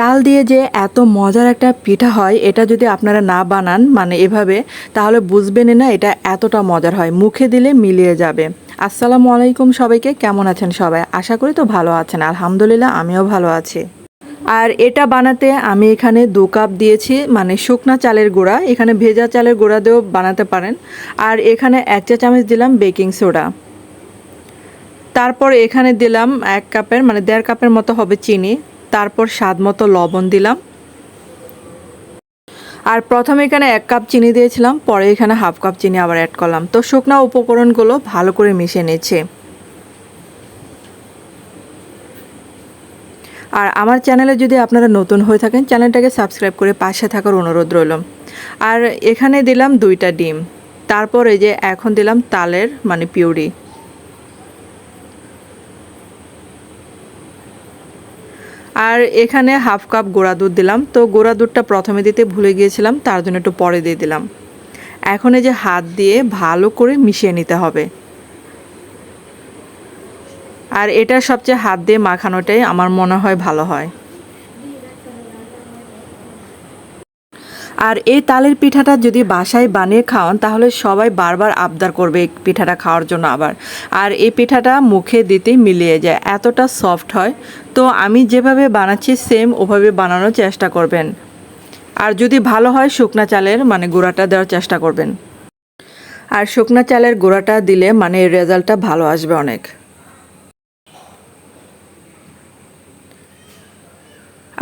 চাল দিয়ে যে এত মজার একটা পিঠা হয়, এটা যদি আপনারা না বানান মানে এভাবে, তাহলে বুঝবেনই না এটা এতটা মজার হয়, মুখে দিলে মিলিয়ে যাবে। আসসালামু আলাইকুম সবাইকে, কেমন আছেন সবাই? আশা করি তো ভালো আছেন। আলহামদুলিল্লাহ আমিও ভালো আছি। আর এটা বানাতে আমি এখানে 2 কাপ দিয়েছি মানে শুকনা চালের গুঁড়া, এখানে ভেজা চালের গুঁড়া দিয়েও বানাতে পারেন। আর এখানে 1 চা চামচ দিলাম বেকিং সোডা। তারপর এখানে দিলাম 1 কাপের মানে 1.5 কাপের মতো হবে চিনি। তারপর স্বাদ মতো লবণ দিলাম। আর প্রথমে এখানে 1 কাপ চিনি দিয়েছিলাম, পরে এখানে হাফ কাপ চিনি আবার অ্যাড করলাম। তো শুকনা উপকরণগুলো ভালো করে মিশিয়ে নিচ্ছে। আর আমার চ্যানেলে যদি আপনারা নতুন হয়ে থাকেন, চ্যানেলটাকে সাবস্ক্রাইব করে পাশে থাকার অনুরোধ রইল। আর এখানে দিলাম 2টা ডিম। তারপর এই যে এখন দিলাম তালের মানে পিউরি। আর এখানে হাফ কাপ গুঁড়া দুধ দিলাম। তো গুঁড়া দুধটা প্রথমে দিতে ভুলে গিয়েছিলাম, তার জন্য একটু পরে দিয়ে দিলাম। এখন এই যে হাত দিয়ে ভালো করে মিশিয়ে নিতে হবে। আর এটা সবচেয়ে হাত দিয়ে মাখানোটাই আমার মনে হয় ভালো হয়। আর এই তালের পিঠাটা যদি বাসায় বানিয়ে খাওয়ান, তাহলে সবাই বারবার আবদার করবে এই পিঠাটা খাওয়ার জন্য আবার। আর এই পিঠাটা মুখে দিতেই মিলিয়ে যায়, এতটা সফট হয়। তো আমি যেভাবে বানাচ্ছি সেম ওভাবে বানানোর চেষ্টা করবেন। আর যদি ভালো হয় শুকনা চালের মানে গুঁড়াটা দেওয়ার চেষ্টা করবেন। আর শুকনা চালের গুঁড়াটা দিলে মানে রেজাল্টটা ভালো আসবে অনেক।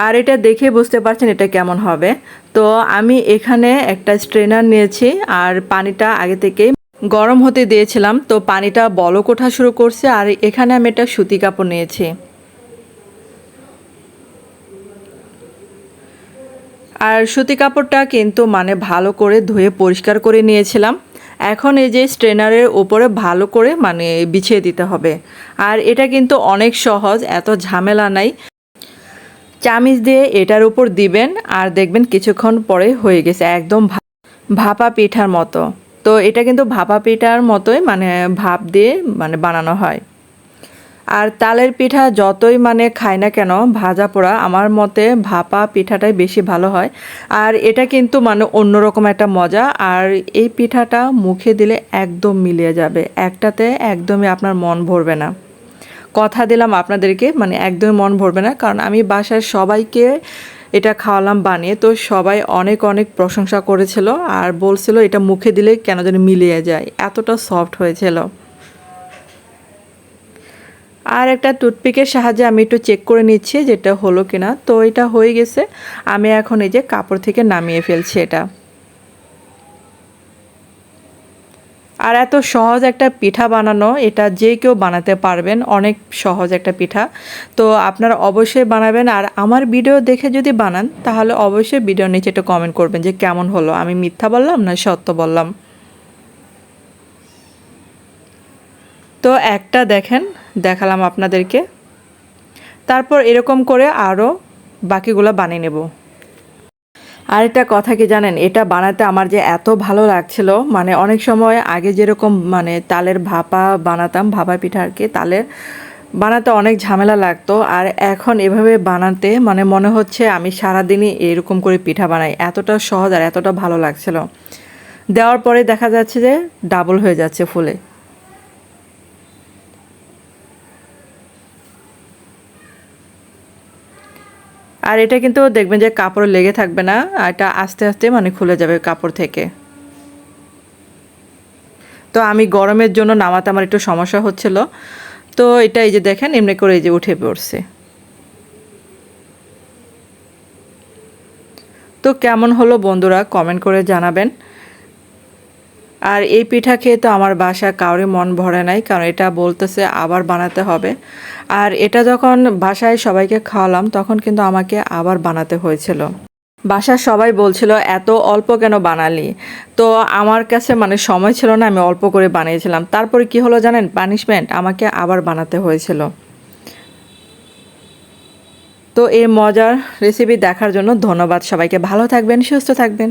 আর এটা দেখে বুঝতে পারছেন এটা কেমন হবে। তো আমি এখানে একটা স্ট্রেনার নিয়েছি আর পানিটা আগে থেকেই গরম হতে দিয়েছিলাম। তো পানিটা বলক ওঠা শুরু করছে। আর এখানে আমি একটা সুতি কাপড় নিয়েছি। আর সুতি কাপড়টা কিন্তু মানে ভালো করে ধুয়ে পরিষ্কার করে নিয়েছিলাম। এখন এই যে স্ট্রেনারের উপরে ভালো করে মানে বিছিয়ে দিতে হবে। আর এটা কিন্তু অনেক সহজ, এত ঝামেলা নাই। চামিচ দিয়ে এটার উপর দিবেন আর দেখবেন কিছুক্ষণ পরে হয়ে গেছে একদম ভাপা পিঠার মতো। তো এটা কিন্তু ভাপা পিঠার মতোই মানে ভাপ দিয়ে মানে বানানো হয়। আর তালের পিঠা যতই মানে খাই না কেন ভাজা পোড়া, আমার মতে ভাপা পিঠাটাই বেশি ভালো হয়। আর এটা কিন্তু মানে অন্যরকম একটা মজা। আর এই পিঠাটা মুখে দিলে একদম মিলিয়ে যাবে, একটাতে একদমই আপনার মন ভরবে না। কথা দিলাম আপনাদেরকে মানে একদমই মন ভরবে না, কারণ আমি বাসায় সবাইকে এটা খাওয়ালাম বানিয়ে। তো সবাই অনেক অনেক প্রশংসা করেছিল আর বলছিল এটা মুখে দিলে কেন যেন মিলিয়ে যায়, এতটা সফট হয়েছিল। আর একটা টুথপিকের সাহায্যে আমি একটু চেক করে নিচ্ছি যেটা হলো কিনা। তো এটা হয়ে গেছে। আমি এখন এই যে কাপড় থেকে নামিয়ে ফেলছি এটা। আর এত সহজ একটা পিঠা বানানো, এটা যে কেউ বানাতে পারবেন, অনেক সহজ একটা পিঠা। তো আপনারা অবশ্যই বানাবেন। আর আমার ভিডিও দেখে যদি বানান, তাহলে অবশ্যই ভিডিওর নিচে একটু কমেন্ট করবেন যে কেমন হলো, আমি মিথ্যা বললাম না সত্য বললাম। তো একটা দেখেন, দেখালাম আপনাদেরকে। তারপর এরকম করে আরও বাকিগুলো বানিয়ে নেব। আর একটা কথা কি জানেন, এটা বানাতে আমার যে এত ভালো লাগছিল, মানে অনেক সময় আগে যেরকম মানে তালের ভাপা বানাতাম, ভাপা পিঠা আর কি, তালের বানাতে অনেক ঝামেলা লাগতো। আর এখন এভাবে বানাতে মানে মনে হচ্ছে আমি সারাদিনই এরকম করে পিঠা বানাই, এতটা সহজ আর এতটা ভালো লাগছিল। দেওয়ার পরে দেখা যাচ্ছে যে ডাবল হয়ে যাচ্ছে ফুলে। আর এটা কিন্তু দেখবেন যে কাপড় লেগে থাকবে না, এটা আস্তে আস্তে মানে খুলে যাবে কাপড় থেকে। তো আমি গরমের জন্য নামাতে আমার একটু সমস্যা হচ্ছিল। তো এটা এই যে দেখেন এমনি করে এই যে উঠে পড়ছে। তো কেমন হলো বন্ধুরা কমেন্ট করে জানাবেন। আর এই পিঠা খেয়ে তো আমার বাসা কাউরে মন ভরে নাই, কারণ এটা বলতেছে আবার বানাতে হবে। আর এটা যখন বাসায় সবাইকে খাওয়ালাম, তখন কিন্তু আমাকে আবার বানাতে হয়েছিল। বাসার সবাই বলছিল এত অল্প কেন বানালি। তো আমার কাছে মানে সময় ছিল না, আমি অল্প করে বানিয়েছিলাম। তারপরে কি হলো জানেন, পানিশমেন্ট, আমাকে আবার বানাতে হয়েছিল। তো এই মজার রেসিপি দেখার জন্য ধন্যবাদ সবাইকে। ভালো থাকবেন, সুস্থ থাকবেন।